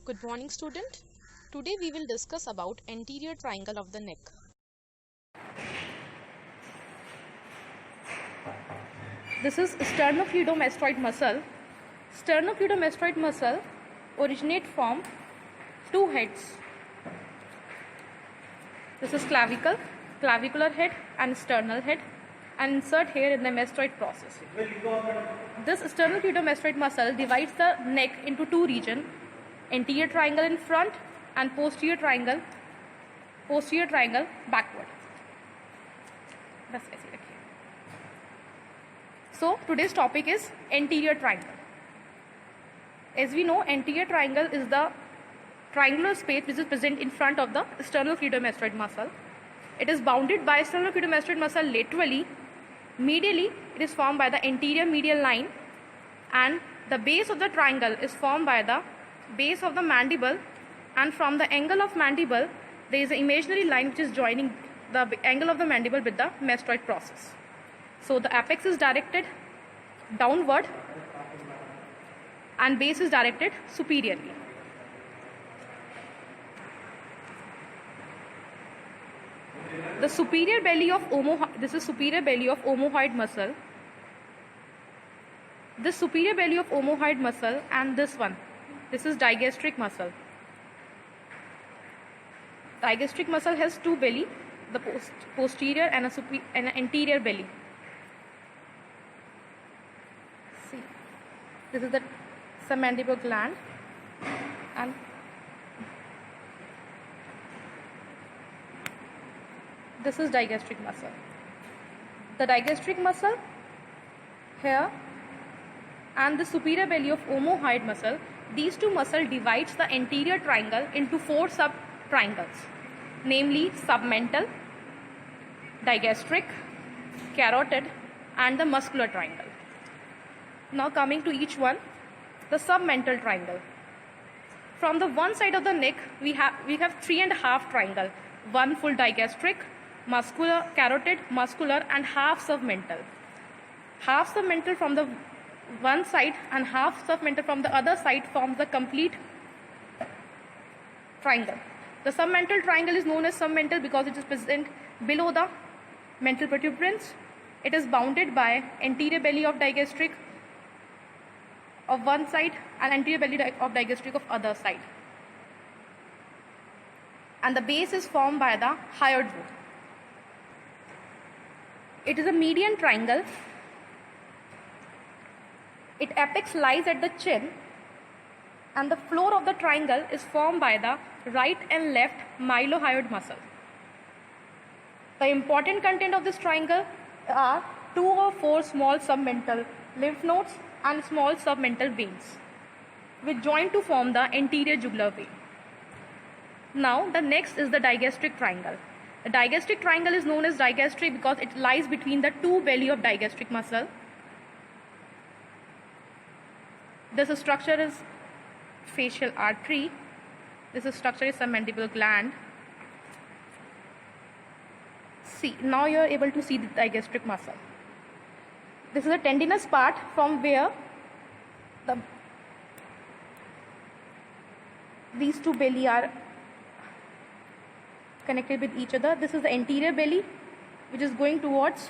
Good morning, student. Today we will discuss about anterior triangle of the neck. This is sternocleidomastoid muscle. Sternocleidomastoid muscle originate from two heads. This is clavicular head and sternal head, and insert here in the mastoid process. This sternocleidomastoid muscle divides the neck into two regions: anterior triangle in front and posterior triangle backward. So today's topic is anterior triangle. As we know, anterior triangle is the triangular space which is present in front of the sternocleidomastoid muscle. It is bounded by sternocleidomastoid muscle laterally. Medially, it is formed by the anterior medial line, and the base of the triangle is formed by the base of the mandible, and from the angle of mandible there is an imaginary line which is joining the angle of the mandible with the mastoid process. So the apex is directed downward and base is directed superiorly. The superior belly of superior belly of omohyoid muscle. This superior belly of omohyoid muscle and this is digastric muscle. Digastric muscle has two belly, the posterior and an anterior belly. See, this is the submandibular gland, and this is digastric muscle. The digastric muscle here and the superior belly of omohyoid muscle, these two muscles divides the anterior triangle into four sub-triangles, namely submental, digastric, carotid, and the muscular triangle. Now coming to each one, the submental triangle. From the one side of the neck, we have 3.5 triangle, one full digastric, muscular, carotid, muscular, and half submental. Half submental from the one side and half submental from the other side forms the complete triangle. The submental triangle is known as submental because it is present below the mental protuberance. It is bounded by anterior belly of digastric of one side and anterior belly of digastric of other side. And the base is formed by the hyoid bone. It is a median triangle. Its apex lies at the chin, and the floor of the triangle is formed by the right and left mylohyoid muscle. The important content of this triangle are 2 or 4 small submental lymph nodes and small submental veins, which join to form the anterior jugular vein. Now the next is the digastric triangle. The digastric triangle is known as digastric because it lies between the two belly of digastric muscle. This structure is facial artery. This structure is submandibular gland. See, now you are able to see the digastric muscle. This is a tendinous part from where these two belly are connected with each other. This is the anterior belly, which is going towards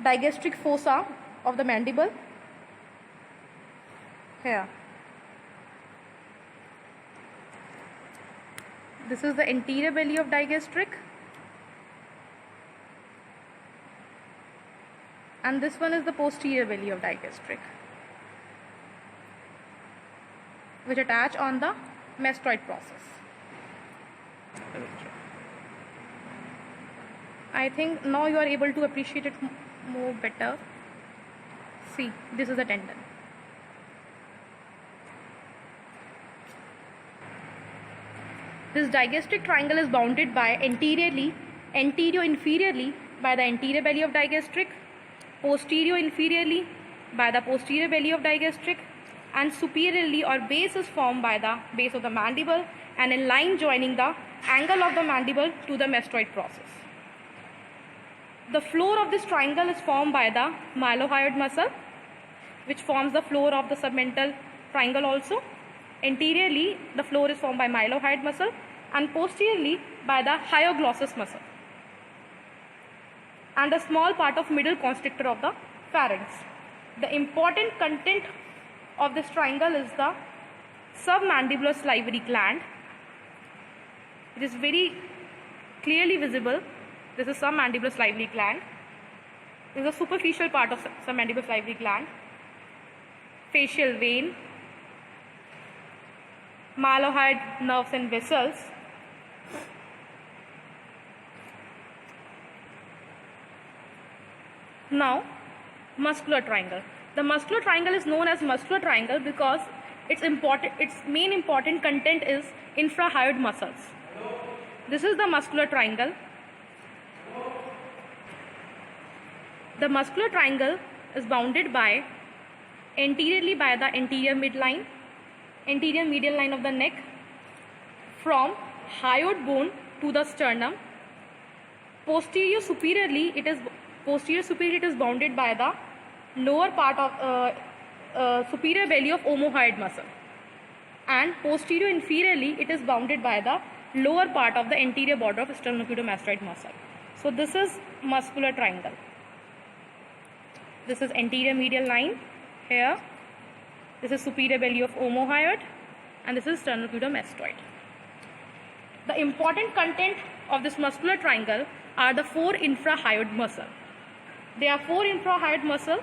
digastric fossa of the mandible. Here. This is the anterior belly of digastric. And this one is the posterior belly of digastric, which attach on the mastoid process. I think now you are able to appreciate it more better. See, this is the tendon. This digastric triangle is bounded by anterior-inferiorly by the anterior belly of digastric, posterior-inferiorly by the posterior belly of digastric, and superiorly or base is formed by the base of the mandible and a line joining the angle of the mandible to the mastoid process. The floor of this triangle is formed by the mylohyoid muscle, which forms the floor of the submental triangle also. Anteriorly, the floor is formed by mylohyoid muscle and posteriorly by the hyoglossus muscle and a small part of middle constrictor of the pharynx. The important content of this triangle is the submandibular salivary gland. It is very clearly visible. This is submandibular salivary gland. This is a superficial part of submandibular salivary gland. Facial vein, mylohyoid nerves and vessels, now muscular triangle. The muscular triangle is known as muscular triangle because its main important content is infrahyoid muscles. This is the muscular triangle. The muscular triangle is bounded by anteriorly by the anterior midline, anterior medial line of the neck, from hyoid bone to the sternum. Posterior superiorly it is bounded by the lower part of superior belly of omohyoid muscle, and posterior inferiorly it is bounded by the lower part of the anterior border of sternocleidomastoid muscle. So this is muscular triangle. This is anterior medial line here. This is superior belly of omohyoid, and this is sternocleidomastoid. The important content of this muscular triangle are the 4 infrahyoid muscle. There are 4 infrahyoid muscle,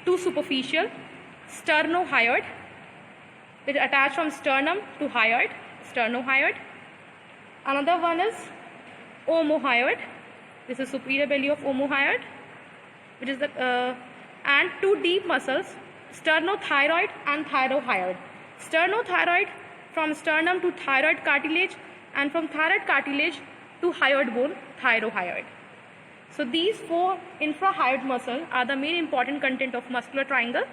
2 superficial, sternohyoid, which attach from sternum to hyoid, sternohyoid. Another one is omohyoid. This is superior belly of omohyoid, which is the and 2 deep muscles, sternothyroid and thyrohyoid. Sternothyroid from sternum to thyroid cartilage, and from thyroid cartilage to hyoid bone, thyrohyoid. So these 4 infrahyoid muscle are the main important content of muscular triangle.